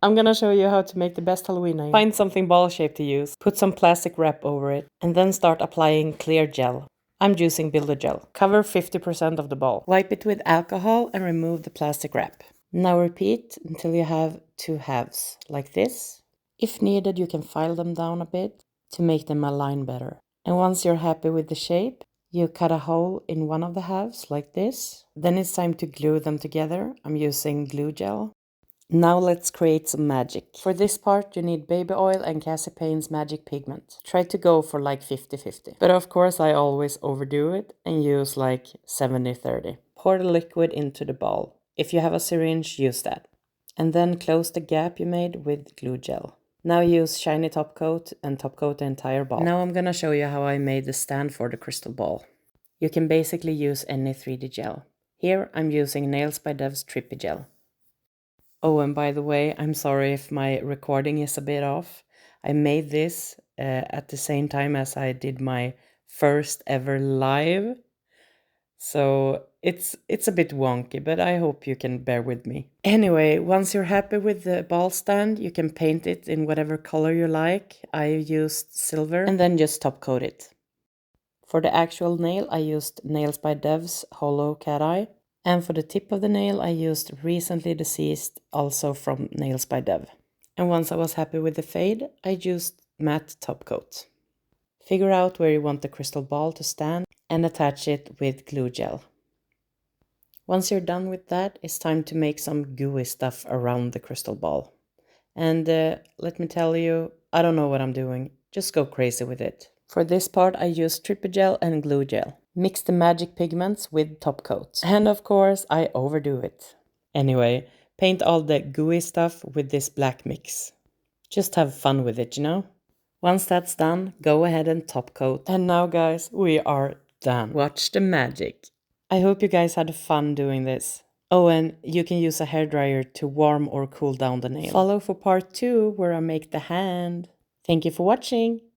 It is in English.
I'm gonna show you how to make the best Halloween nail. Find something ball shaped to use, put some plastic wrap over it, and then start applying clear gel. I'm using Builder Gel. Cover 50% of the ball. Wipe it with alcohol and remove the plastic wrap. Now repeat until you have two halves, like this. If needed, you can file them down a bit to make them align better. And once you're happy with the shape, you cut a hole in one of the halves, like this. Then it's time to glue them together. I'm using glue gel. Now let's create some magic. For this part you need baby oil and Kassie Payne's Magic Pigment. Try to go for like 50-50. But of course I always overdo it and use like 70-30. Pour the liquid into the ball. If you have a syringe, use that. And then close the gap you made with glue gel. Now use shiny top coat and top coat the entire ball. Now I'm gonna show you how I made the stand for the crystal ball. You can basically use any 3D gel. Here I'm using Nails by Dev's Trippy Gel. Oh, and by the way, I'm sorry if my recording is a bit off. I made this at the same time as I did my first ever live. So it's a bit wonky, but I hope you can bear with me. Anyway, once you're happy with the ball stand, you can paint it in whatever color you like. I used silver and then just top coat it. For the actual nail, I used Nails by Dev's Hollow Cat Eye. And for the tip of the nail, I used Recently Deceased, also from Nails by Dev. And once I was happy with the fade, I used matte top coat. Figure out where you want the crystal ball to stand and attach it with glue gel. Once you're done with that, it's time to make some gooey stuff around the crystal ball. And let me tell you, I don't know what I'm doing. Just go crazy with it. For this part, I used Trippy Gel and glue gel. Mix the magic pigments with top coat. And of course, I overdo it. Anyway, paint all the gooey stuff with this black mix. Just have fun with it, you know? Once that's done, go ahead and top coat. And now guys, we are done. Watch the magic. I hope you guys had fun doing this. Oh, and you can use a hairdryer to warm or cool down the nail. Follow for part 2 where I make the hand. Thank you for watching.